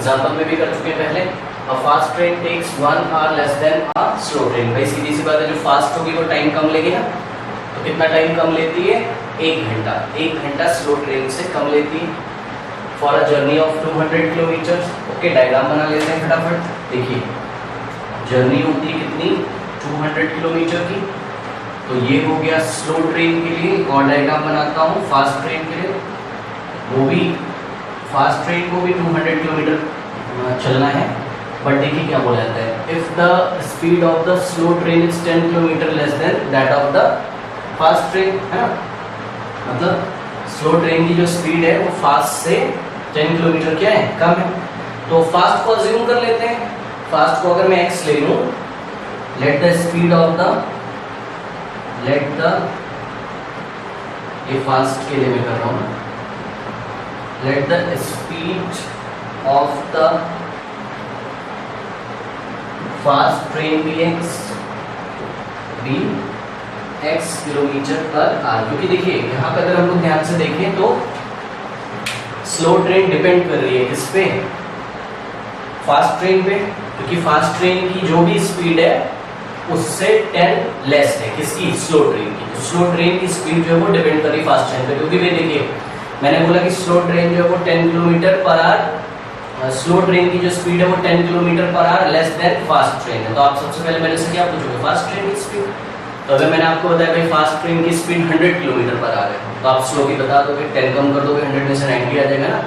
Example में भी कर चुके हैं पहले। A fast train takes 1 hour less than a slow train. भाई सीधी सी बात है, जो फास्ट होगी वो टाइम कम लेगी ना, तो कितना टाइम कम लेती है? 1 घंटा। 1 घंटा स्लो ट्रेन से कम लेती है for a journey of 200 kilometre. Okay, diagram बना लेते हैं फटाफट। देखिए जर्नी होती है कितनी? 200 किलोमीटर की। तो ये हो गया स्लो ट्रेन के लिए। और डायग्राम बनाता हूँ फास्ट ट्रेन के लिए, वो भी फास्ट ट्रेन को भी 200 किलोमीटर चलना है। बट देखिए क्या बोला जाता है, if the speed of the slow train is 10 kilometre less than that of the fast train, है ना। मतलब स्लो ट्रेन की जो स्पीड है वो फास्ट से 10 किलोमीटर क्या है? कम है। तो फास्ट को अज्यूम कर लेते हैं। फास्ट को अगर मैं x ले लूँ, let the speed of the, ये फास्ट के लिए मैं कर रहा हूँ, let the speed of the fast train be x kilometre per hour. क्योंकि देखिए यहाँ पे अगर हम लोग ध्यान से देखें तो स्लो ट्रेन डिपेंड कर रही है किस पे? फास्ट ट्रेन पे। क्योंकि फास्ट ट्रेन की जो भी स्पीड है उससे 10 लेस है किसकी? स्लो ट्रेन की। तो स्लो ट्रेन की स्पीड जो है वो डिपेंड कर रही है फास्ट ट्रेन पे। क्योंकि भाई देखिए मैंने बोला कि स्लो ट्रेन जो है वो 10 kilometre per our, slow train की जो स्पीड है वो 10 kilometre per our less then fast train है। तो आप सबसे पहले मेरे से क्या पूछोगे? फास्ट ट्रेन की स्पीड। तो अगर मैंने आपको बताया भाई फास्ट ट्रेन की स्पीड 100 किलोमीटर पर आवर है, तो आप स्लो की बता दोगे, 10 कम कर दोगे, 100 में से 90 आ जाएगा ना।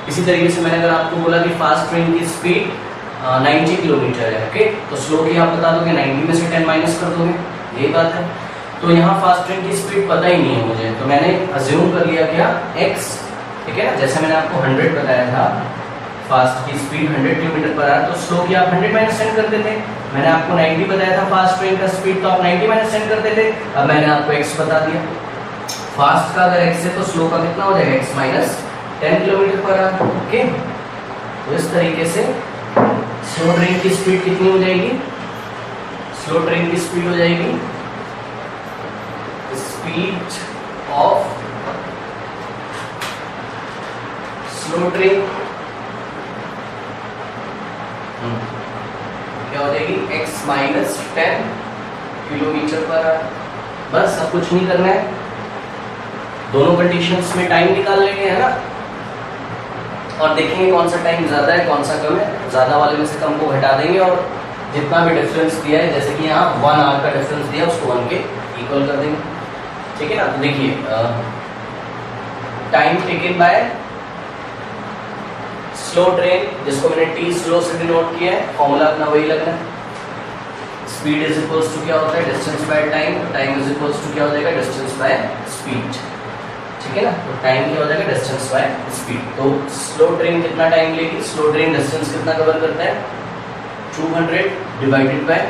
इसी तरीके से मैंने अगर आपको बोला कि फास्ट ट्रेन की स्पीड 90 किलोमीटर है, ओके, तो स्लो की आप बता दोगे, 90 में से 10 माइनस कर दोगे, यही बात है। तो यहाँ फास्ट ट्रेन की स्पीड पता ही नहीं है मुझे, तो मैंने अज्यूम कर लिया क्या? x, ठीक है ना। जैसे मैंने आपको 100 बताया था फास्ट की स्पीड 100 किलोमीटर पर आवर, तो स्लो की आप 100 माइनस 10 कर देते। मैंने आपको 90 बताया था फास्ट ट्रेन का स्पीड, तो आप 90 माइनस 10 कर देते। अब मैंने आपको x बता दिया। फास्ट का अगर x है तो स्लो का कितना हो जाएगा? x minus 10 kilometre per our, okay. तो इस तरीके से स्लो ट्रेन की स्पीड कितनी हो जाएगी? स्लो ट्रेन की स्पीड हो जाएगी स्पीड ऑफ स्लो ट्रेन क्या हो जाएगी? x minus 10 kilometre per our. बस अब कुछ नहीं करना है, दोनों कंडीशंस में टाइम निकाल लेंगे, है ना। और देखेंगे कौन सा टाइम ज़्यादा है कौन सा कम है। ज़्यादा वाले में से कम को घटा देंगे और जितना भी डिफरेंस दिया है, जैसे कि यहाँ 1 आवर का डिफरेंस दिया उसको 1 के इक्वल कर देंगे, ठीक है ना। तो देखिए time taken by slow train, जिसको मैंने t स्लो से डिनोट किया है, फॉर्मूला अपना वही लगना है। स्पीड इज इक्वल्स टू क्या होता है? Distance by time. Time is equals to क्या हो जाएगा? डिस्टेंस बाय स्पीड, ठीक है ना। तो टाइम क्या हो जाएगा? Distance by speed. तो स्लो ट्रेन कितना टाइम लेगी? स्लो ट्रेन डिस्टेंस कितना कवर करता है? 200 डिवाइडेड बाय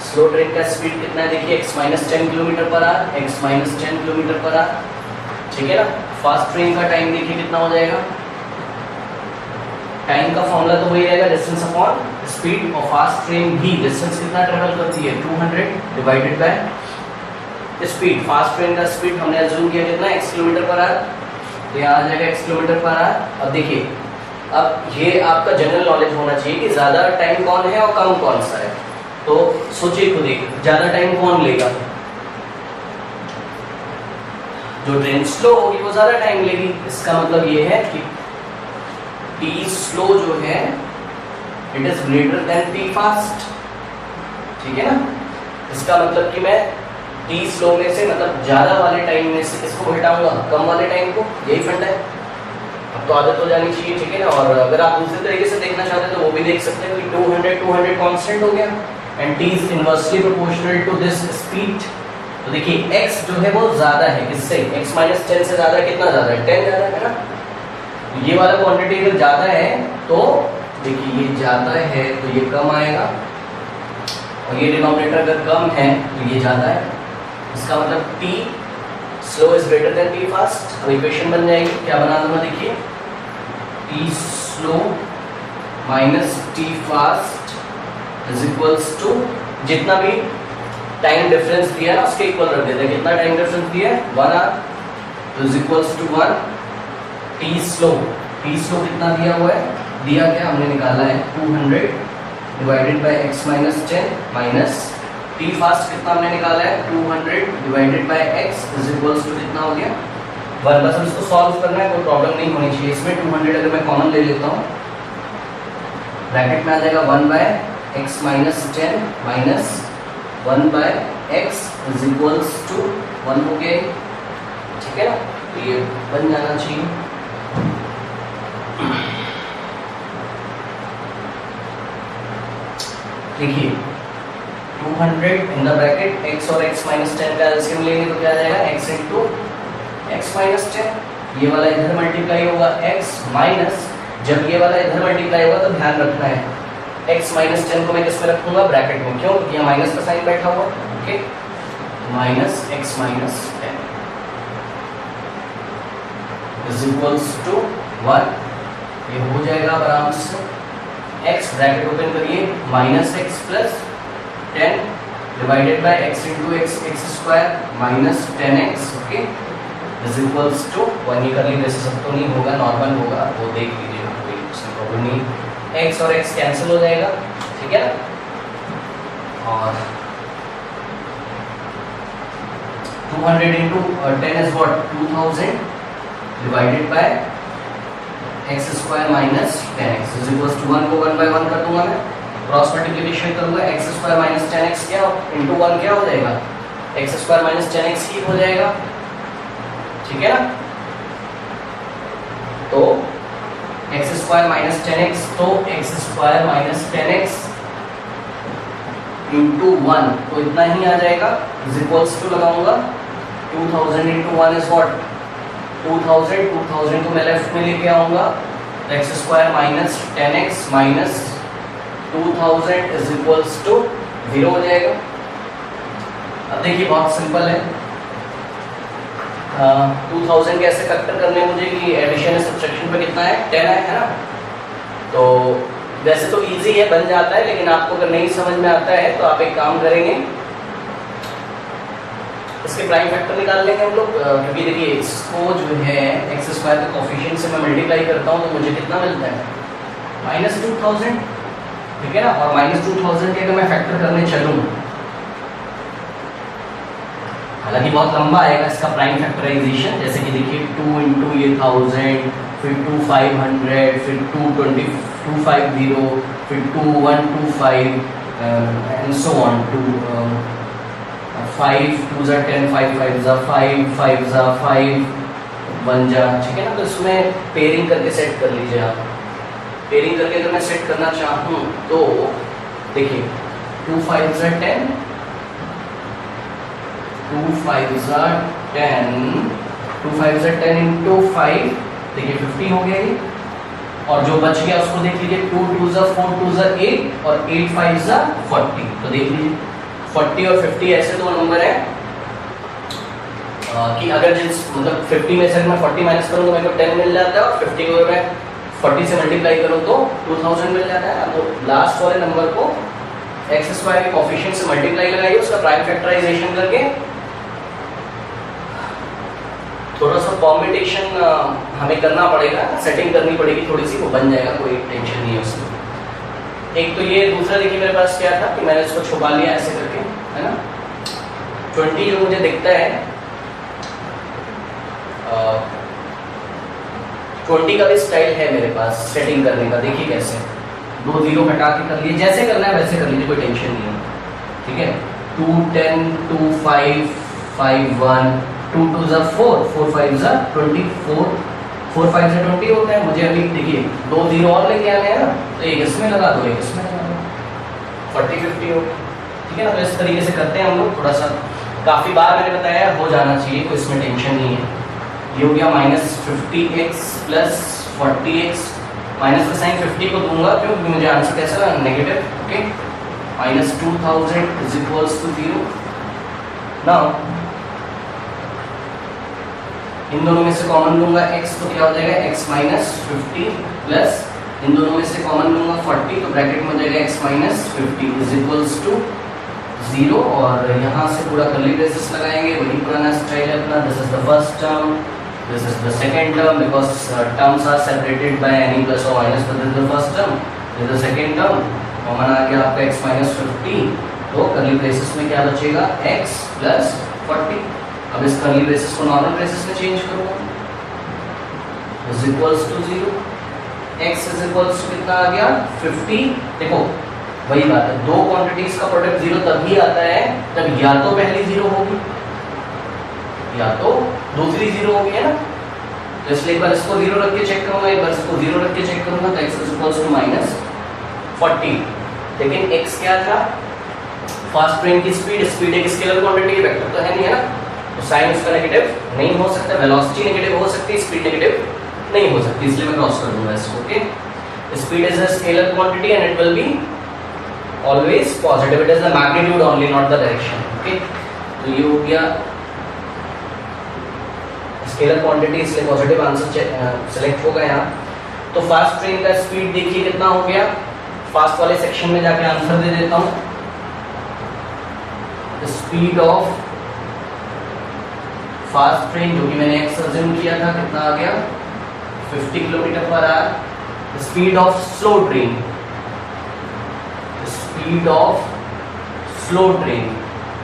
स्लो ट्रेन का स्पीड कितना है? देखिए x minus 10 kilometre per our, x minus 10 kilometre per our, ठीक है ना। फास्ट ट्रेन का टाइम देखिए कितना हो जाएगा? टाइम का फॉर्मूला तो वही रहेगा, डिस्टेंस अपॉन स्पीड। और फास्ट ट्रेन भी डिस्टेंस कितना ट्रेवल करती है? 200 divided by speed. Fast train का स्पीड हमने अज्यूम किया कितना? x किलोमीटर पर आवर, तो यहाँ आ जाएगा x किलोमीटर पर आवर। अब देखिए, अब ये आपका जनरल नॉलेज होना चाहिए कि ज़्यादा टाइम कौन है और कम कौन सा है। तो सोचिए खुद ही, ज़्यादा टाइम कौन लेगा? जो ट्रेन स्लो होगी वो ज़्यादा टाइम लेगी। इसका मतलब ये है कि t स्लो जो है it is greater than t fast, ठीक है ना। इसका मतलब कि मैं t स्लो में से, मतलब ज़्यादा वाले टाइम में से इसको घटाऊंगा कम वाले टाइम को, यही फंडा है। अब तो आदत हो जानी चाहिए, ठीक है ना। और अगर आप दूसरे तरीके से देखना चाहते हैं तो वो भी देख सकते हैं कि 200 कांस्टेंट हो गया and t is inversely proportional to this speed. तो देखिए x जो है वो ज़्यादा है किससे? x माइनस 10 से ज़्यादा, कितना ज़्यादा है? 10 ज़्यादा है ना। तो ये वाला क्वांटिटी अगर ज़्यादा है तो देखिए ये ज़्यादा है तो ये कम आएगा, और ये डिनोमिनेटर अगर कम है तो ये ज़्यादा है। इसका मतलब t slow is greater than t fast. अब इक्वेशन बन जाएगी, क्या बना दूंगा? देखिए t slow minus t fast is equals to, जितना भी टाइम डिफरेंस दिया ना उसके इक्वल रख देते हैं। कितना टाइम डिफरेंस दिया है? 1 आवर, तो is equals to 1 t slow t slow कितना दिया हुआ है, दिया क्या हमने निकाला है 200 divided by x minus 10 minus t fast कितना हमने निकाला है 200 divided by x is equals to कितना हो गया 1। बस अब इसको सॉल्व करना है, कोई प्रॉब्लम नहीं होनी चाहिए इसमें। 200 अगर मैं कॉमन ले लेता हूँ, ब्रैकेट में आ जाएगा 1 by x minus 10 minus 1 by x is equals to 1 हो गया, ठीक है ना। तो ये बन जाना चाहिए। देखिए 200 इन द ब्रैकेट x और x माइनस 10 का एलसीएम लेंगे तो क्या आ जाएगा x इंटू x माइनस 10। ये वाला इधर मल्टीप्लाई होगा x माइनस, जब ये वाला इधर मल्टीप्लाई होगा तो ध्यान रखना है x माइनस 10 को मैं किस में रखूंगा, ब्रैकेट में। क्यों, क्योंकि यहाँ माइनस का साइन बैठा हुआ, okay. Minus x minus 10 is equals to 1। ये हो जाएगा आराम से x ब्रैकेट ओपन करिए minus x plus 10 divided by x into x square minus 10x, okay, is equals to 1। ये कर लीजिए, वैसे सब तो नहीं होगा, नॉर्मल होगा, वो देख लीजिएगा, कोई उसमें प्रॉब्लम नहीं। x और x कैंसिल हो जाएगा, ठीक है ना। और 200 into 10 is what 2000 divided by x square minus 10x is equals to 1 को 1 बाय 1 कर दूंगा मैं, क्रॉस मल्टीप्लिकेशन करूंगा, x स्क्वायर माइनस 10x क्या इंटू 1 क्या हो जाएगा, x स्क्वायर माइनस 10x ही हो जाएगा, ठीक है ना। तो x स्क्वायर माइनस 10x, तो x square minus 10x into 1 तो इतना ही आ जाएगा, इज इक्वल्स टू लगाऊंगा 2000 इंटू 1 इज व्हाट 2000 को मैं लेफ्ट में लेके आऊंगा, x square minus 10x minus 2000 is equals to 0 हो जाएगा। अब देखिए बहुत सिंपल है, 2000 कैसे फैक्टर करने हैं मुझे कि एडिशन और सब्ट्रैक्शन पे कितना है 10 है ना। तो वैसे तो इजी है, बन जाता है, लेकिन आपको अगर नहीं समझ में आता है तो आप एक काम करेंगे, इसके प्राइम फैक्टर निकाल लेंगे हम लोग, क्योंकि देखिए इसको जो है एक्स स्क्वायर के कोफिशिएंट से मैं मल्टीप्लाई करता हूँ तो मुझे कितना मिलता है -2000, ठीक है ना। और -2000 के अगर मैं फैक्टर करने चलूँ, हालांकि बहुत लंबा आएगा इसका प्राइम फैक्टराइजेशन, जैसे कि देखिए 2 इंटू ये 1000, फिर 2 500, फिर 250, फिर 2125 एंड सो ऑन टू 5 2 जा 10, 5 5 जा 5, 5 जा 5 1 जा, ठीक है ना। तो इसमें पेयरिंग करके सेट कर लीजिए आप। पेयरिंग करके अगर मैं सेट करना चाहूँ तो देखिए 2 5 जा 10, 2 5 जा 10, 2 5 जा 10 इंटू 5, देखिए 50 हो गया ये, और जो बच गया उसको देख लीजिए 2 2 जा 4, 2 जा 8 और 8 5 जा 40। तो देख लीजिए 40 और 50 ऐसे दो नंबर है कि अगर जिस मतलब 50 में से मैं 40 माइनस करूँ तो मेरे को 10 मिल जाता है, और 50 को मैं 40 से मल्टीप्लाई करूँ तो 2000 मिल जाता है। तो लास्ट वाले नंबर को एक्स स्क्वायर के कोफिशिएंट से मल्टीप्लाई लगाइए, उसका प्राइम फैक्टराइजेशन करके थोड़ा सा कॉम्बिनेशन हमें करना पड़ेगा, सेटिंग करनी पड़ेगी थोड़ी सी, वो बन जाएगा, कोई टेंशन नहीं है उसमें। एक तो ये, दूसरा देखिए मेरे पास क्या था कि मैंने इसको छुपा लिया ऐसे करके, है ना। 20 जो मुझे दिखता है 20 का भी स्टाइल है मेरे पास सेटिंग करने का, देखिए कैसे 2 0 हटा के कर लिए, जैसे करना है वैसे कर लीजिए, कोई टेंशन नहीं है, ठीक है। 2 10 2 5 5 1 2 2 जा 4 4 5 जा 24 4 5 से 20 होता है। मुझे अभी देखिए 2 0 और लेके आने हैं ना, तो एक इसमें लगा दो, एक इसमें लगा दो, 40 50 हो, ठीक है ना। तो इस तरीके से करते हैं हम लोग, थोड़ा सा काफ़ी बार मैंने बताया, हो जाना चाहिए, कोई इसमें टेंशन नहीं है। ये हो गया -50x प्लस 40x, माइनस का साइन 50 को दूंगा क्योंकि मुझे आंसर कैसा negative, okay. -2000 is equals to 0। Now इन दोनों में से कॉमन लूंगा x, तो क्या हो जाएगा x माइनस 50 प्लस इन दोनों में से कॉमन लूंगा 40, तो ब्रैकेट में हो जाएगा x minus 50 is equals to 0। और यहाँ से पूरा कर्ली ब्रेसेस लगाएंगे, वही पुराना स्टाइल है अपना। This is the first term, This is the second term because terms are separated by any plus or minus. So this is the first term. This is the second term. Common आ गया आपका x minus 50. तो curly braces में क्या बचेगा x plus 40. अब इस curly braces को नॉर्मल ब्रेसेस में चेंज करूँगा. Is equals to 0. x is equals to कितना आ गया 50. देखो वही बात है, दो क्वांटिटीज का प्रोडक्ट जीरो तभी आता है जब या तो पहली जीरो होगी या तो दूसरी जीरो होगी, है ना. तो इसलिए एक बार इसको जीरो रख के चेक करूंगा, एक बार इसको जीरो रख के चेक करूंगा. तो x is equals to minus 40. लेकिन x क्या था, फास्ट ट्रेन की स्पीड. स्पीड एक स्केलर क्वांटिटी है, वेक्टर तो है नहीं, है ना. तो साइन उसका नेगेटिव नहीं हो सकता, वेलोसिटी नेगेटिव हो सकती है, स्पीड नेगेटिव नहीं हो सकती, इसलिए मैं क्रॉस कर दूंगा इसको. Okay, speed is a scalar quantity and it will be always positive. It is the magnitude only, not the direction. Okay, तो ये हो गया स्केलर क्वांटिटी, इसलिए पॉजिटिव आंसर सेलेक्ट होगा यहाँ. तो फास्ट ट्रेन का स्पीड देखिए कितना हो गया. फास्ट वाले सेक्शन में जाके आंसर दे देता हूँ. स्पीड ऑफ फास्ट ट्रेन जो कि मैंने एक्स अज्यूम किया था कितना आ गया 50 kilometre per our. Speed of slow train, speed of slow train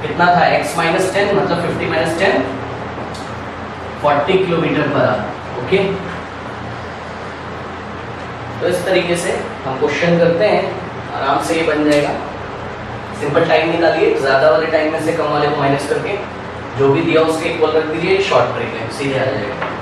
कितना था x माइनस 10 मतलब 50 minus 10 40 kilometre per our. Okay, तो इस तरीके से हम क्वेश्चन करते हैं, आराम से ये बन जाएगा. सिंपल टाइम निकालिए, ज्यादा वाले टाइम में से कम वाले को माइनस करके जो भी दिया उसके इक्वल रख दीजिए, शॉर्ट ट्रिक है, सीधे आ जाएगा.